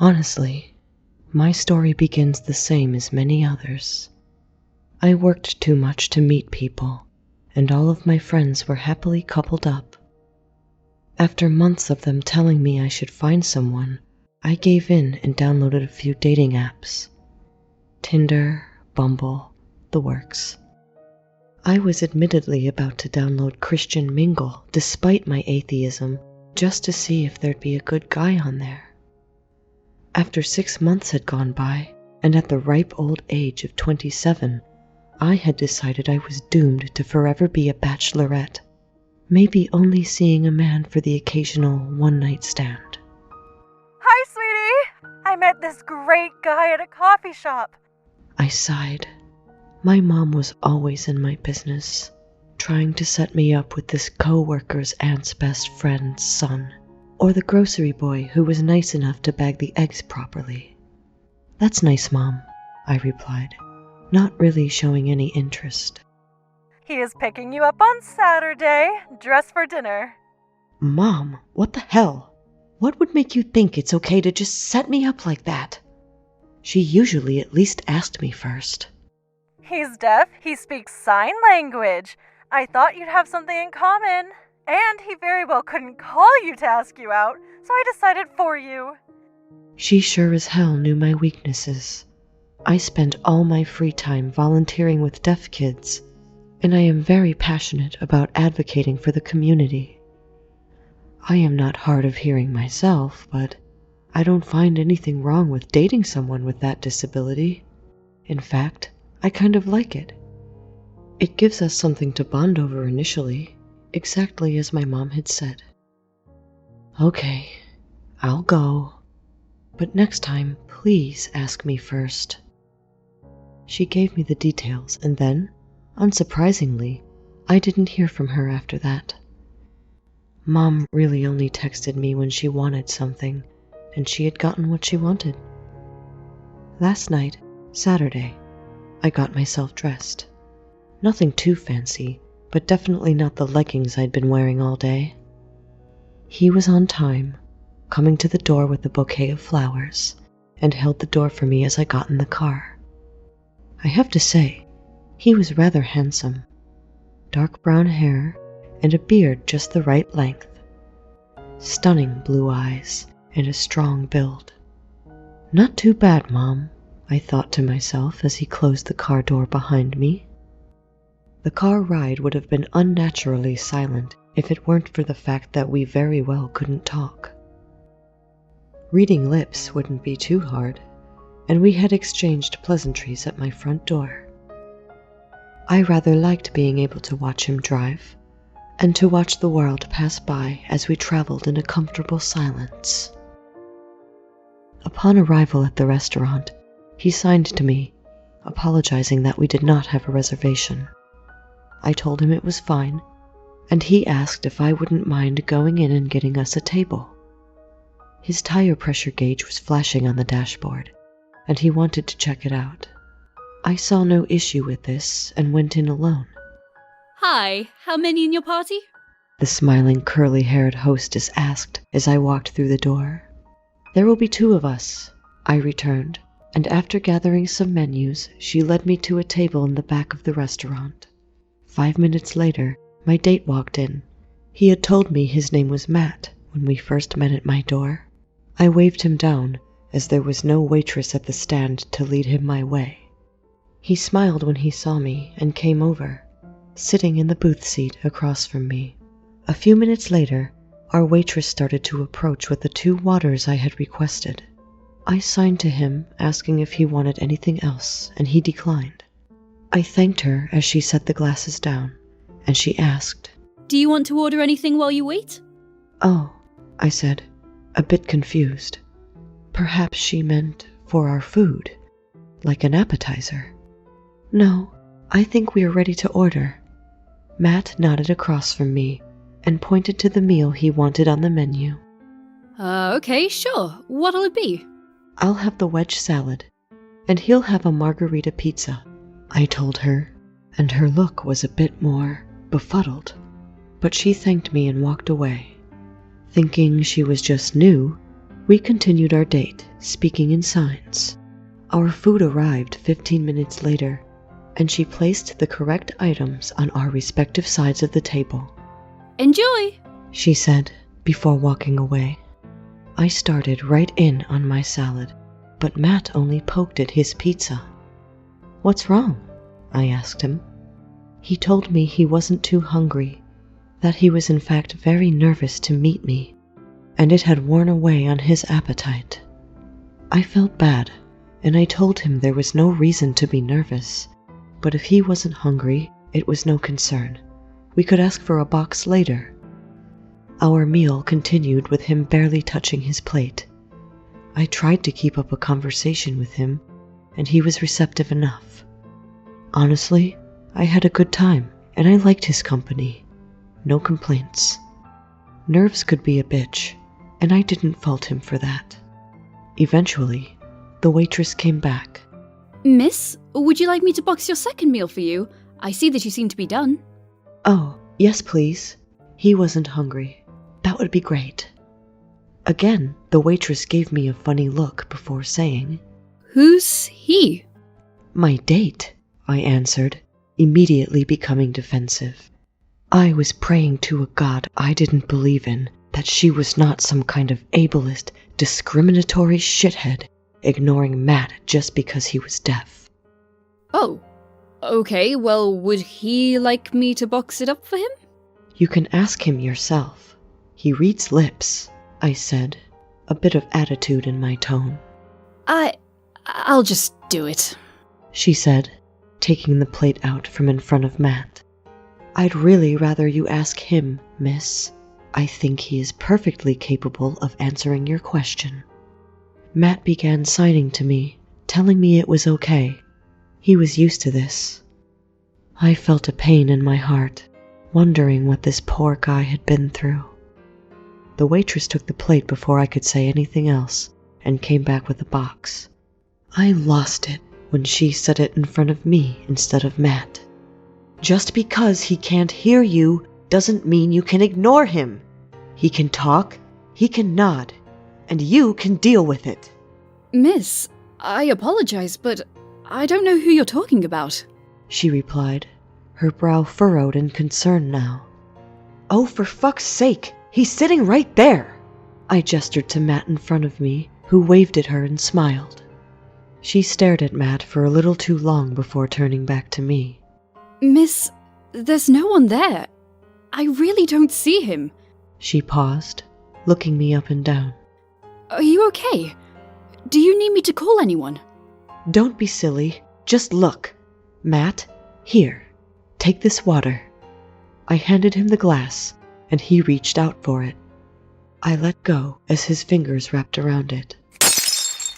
Honestly, my story begins the same as many others. I worked too much to meet people, and all of my friends were happily coupled up. After months of them telling me I should find someone, I gave in and downloaded a few dating apps. Tinder, Bumble, the works. I was admittedly about to download Christian Mingle despite my atheism, just to see if there'd be a good guy on there. After 6 months had gone by, and at the ripe old age of 27, I had decided I was doomed to forever be a bachelorette, maybe only seeing a man for the occasional one-night stand. Hi, sweetie! I met this great guy at a coffee shop. I sighed. My mom was always in my business, trying to set me up with this co-worker's aunt's best friend's son, or the grocery boy who was nice enough to bag the eggs properly. That's nice, Mom, I replied, not really showing any interest. He is picking you up on Saturday, dress for dinner. Mom, what the hell? What would make you think it's okay to just set me up like that? She usually at least asked me first. He's deaf, he speaks sign language. I thought you'd have something in common. And he very well couldn't call you to ask you out, so I decided for you. She sure as hell knew my weaknesses. I spend all my free time volunteering with deaf kids, and I am very passionate about advocating for the community. I am not hard of hearing myself, but I don't find anything wrong with dating someone with that disability. In fact, I kind of like it. It gives us something to bond over initially, exactly as my mom had said. Okay, I'll go, but next time, please ask me first. She gave me the details, and then, unsurprisingly, I didn't hear from her after that. Mom really only texted me when she wanted something, and she had gotten what she wanted. Last night, Saturday, I got myself dressed. Nothing too fancy, but definitely not the leggings I'd been wearing all day. He was on time, coming to the door with a bouquet of flowers, and held the door for me as I got in the car. I have to say, he was rather handsome. Dark brown hair and a beard just the right length. Stunning blue eyes and a strong build. Not too bad, Mom, I thought to myself as he closed the car door behind me. The car ride would have been unnaturally silent if it weren't for the fact that we very well couldn't talk. Reading lips wouldn't be too hard, and we had exchanged pleasantries at my front door. I rather liked being able to watch him drive, and to watch the world pass by as we traveled in a comfortable silence. Upon arrival at the restaurant, he signed to me, apologizing that we did not have a reservation. I told him it was fine, and he asked if I wouldn't mind going in and getting us a table. His tire pressure gauge was flashing on the dashboard, and he wanted to check it out. I saw no issue with this and went in alone. Hi, how many in your party? The smiling curly-haired hostess asked as I walked through the door. There will be 2 of us, I returned, and after gathering some menus, she led me to a table in the back of the restaurant. 5 minutes later, my date walked in. He had told me his name was Matt when we first met at my door. I waved him down, as there was no waitress at the stand to lead him my way. He smiled when he saw me and came over, sitting in the booth seat across from me. A few minutes later, our waitress started to approach with the 2 waters I had requested. I signed to him, asking if he wanted anything else, and he declined. I thanked her as she set the glasses down, and she asked, Do you want to order anything while you wait? Oh, I said, a bit confused. Perhaps she meant for our food, like an appetizer. No, I think we are ready to order. Matt nodded across from me and pointed to the meal he wanted on the menu. Okay, sure. What'll it be? I'll have the wedge salad, and he'll have a margarita pizza, I told her, and her look was a bit more befuddled, but she thanked me and walked away. Thinking she was just new, we continued our date, speaking in signs. Our food arrived 15 minutes later, and she placed the correct items on our respective sides of the table. Enjoy! She said before walking away. I started right in on my salad, but Matt only poked at his pizza. "What's wrong?" I asked him. He told me he wasn't too hungry, that he was in fact very nervous to meet me, and it had worn away on his appetite. I felt bad, and I told him there was no reason to be nervous, but if he wasn't hungry, it was no concern. We could ask for a box later. Our meal continued with him barely touching his plate. I tried to keep up a conversation with him, and he was receptive enough. Honestly, I had a good time, and I liked his company. No complaints. Nerves could be a bitch, and I didn't fault him for that. Eventually, the waitress came back. Miss, would you like me to box your second meal for you? I see that you seem to be done. "Oh, yes please." He wasn't hungry. "That would be great." Again, the waitress gave me a funny look before saying, Who's he? "My date," I answered, immediately becoming defensive. I was praying to a god I didn't believe in that she was not some kind of ableist, discriminatory shithead ignoring Matt just because he was deaf. Oh, okay, well, would he like me to box it up for him? "You can ask him yourself. He reads lips," I said, a bit of attitude in my tone. I'll just do it. She said, taking the plate out from in front of Matt. "I'd really rather you ask him, miss. I think he is perfectly capable of answering your question." Matt began signing to me, telling me it was okay. He was used to this. I felt a pain in my heart, wondering what this poor guy had been through. The waitress took the plate before I could say anything else and came back with a box. I lost it when she said it in front of me instead of Matt. "Just because he can't hear you doesn't mean you can ignore him. He can talk, he can nod, and you can deal with it." Miss, I apologize, but I don't know who you're talking about. She replied, her brow furrowed in concern now. "Oh, for fuck's sake, he's sitting right there!" I gestured to Matt in front of me, who waved at her and smiled. She stared at Matt for a little too long before turning back to me. Miss, there's no one there. I really don't see him. She paused, looking me up and down. Are you okay? Do you need me to call anyone? "Don't be silly, just look. Matt, here, take this water." I handed him the glass, and he reached out for it. I let go as his fingers wrapped around it.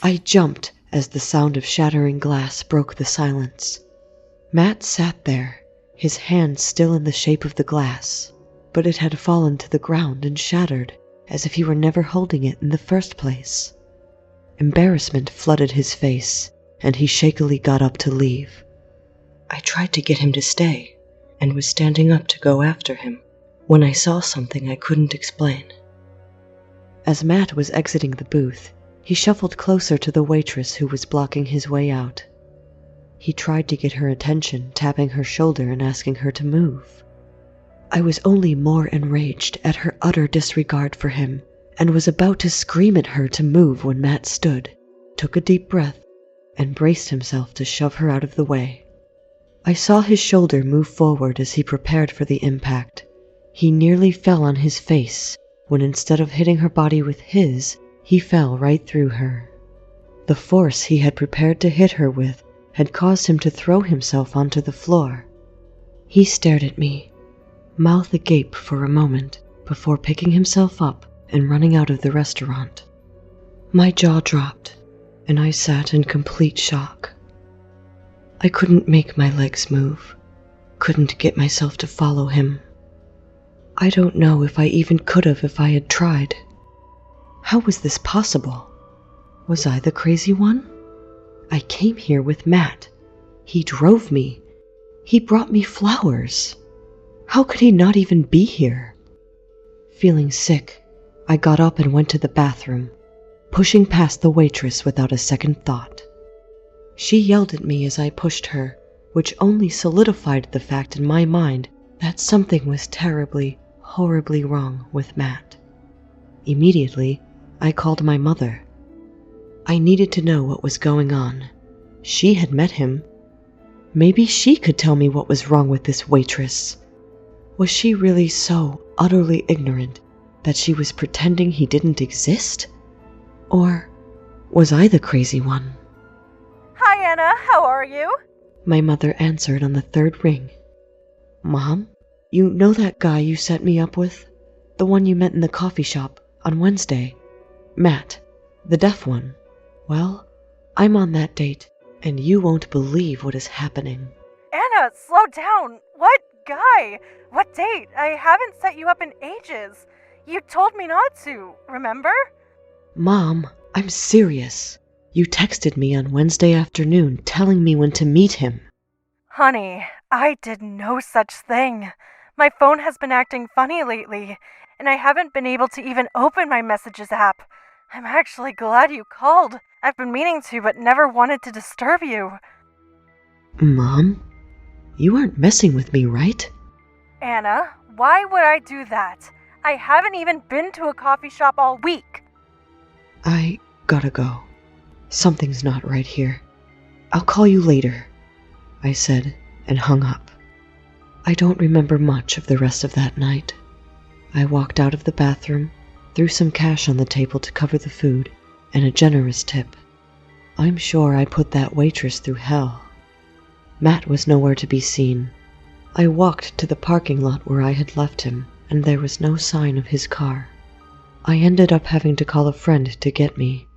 I jumped as the sound of shattering glass broke the silence. Matt sat there, his hand still in the shape of the glass, but it had fallen to the ground and shattered, as if he were never holding it in the first place. Embarrassment flooded his face, and he shakily got up to leave. I tried to get him to stay, and was standing up to go after him, when I saw something I couldn't explain. As Matt was exiting the booth, he shuffled closer to the waitress who was blocking his way out. He tried to get her attention, tapping her shoulder and asking her to move. I was only more enraged at her utter disregard for him, and was about to scream at her to move when Matt stood, took a deep breath, and braced himself to shove her out of the way. I saw his shoulder move forward as he prepared for the impact. He nearly fell on his face, when instead of hitting her body with his, he fell right through her. The force he had prepared to hit her with had caused him to throw himself onto the floor. He stared at me, mouth agape for a moment, before picking himself up and running out of the restaurant. My jaw dropped, and I sat in complete shock. I couldn't make my legs move, couldn't get myself to follow him. I don't know if I even could have if I had tried. How was this possible? Was I the crazy one? I came here with Matt. He drove me. He brought me flowers. How could he not even be here? Feeling sick, I got up and went to the bathroom, pushing past the waitress without a second thought. She yelled at me as I pushed her, which only solidified the fact in my mind that something was terribly, horribly wrong with Matt. Immediately, I called my mother. I needed to know what was going on. She had met him. Maybe she could tell me what was wrong with this waitress. Was she really so utterly ignorant that she was pretending he didn't exist? Or was I the crazy one? Hi, Anna. How are you? My mother answered on the third ring. Mom, you know that guy you set me up with? The one you met in the coffee shop on Wednesday? Matt, the deaf one. Well, I'm on that date, and you won't believe what is happening. Anna, slow down. What guy? What date? I haven't set you up in ages. You told me not to, remember? Mom, I'm serious. You texted me on Wednesday afternoon telling me when to meet him. Honey, I did no such thing. My phone has been acting funny lately, and I haven't been able to even open my messages app. I'm actually glad you called. I've been meaning to, but never wanted to disturb you. Mom, you aren't messing with me, right? Anna, why would I do that? I haven't even been to a coffee shop all week. I gotta go. Something's not right here. I'll call you later, I said, and hung up. I don't remember much of the rest of that night. I walked out of the bathroom, threw some cash on the table to cover the food, and a generous tip. I'm sure I put that waitress through hell. Matt was nowhere to be seen. I walked to the parking lot where I had left him, and there was no sign of his car. I ended up having to call a friend to get me,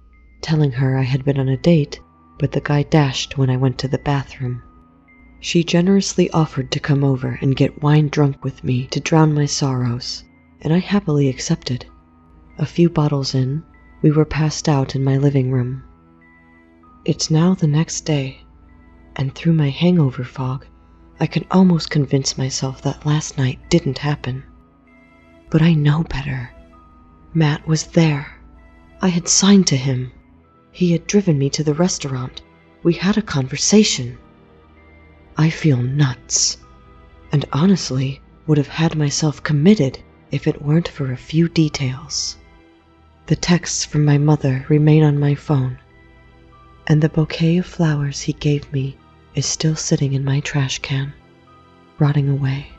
telling her I had been on a date, but the guy dashed when I went to the bathroom. She generously offered to come over and get wine drunk with me to drown my sorrows, and I happily accepted. A few bottles in, we were passed out in my living room. It's now the next day, and through my hangover fog, I can almost convince myself that last night didn't happen. But I know better. Matt was there. I had signed to him. He had driven me to the restaurant. We had a conversation. I feel nuts, and honestly would have had myself committed if it weren't for a few details. The texts from my mother remain on my phone, and the bouquet of flowers he gave me is still sitting in my trash can, rotting away.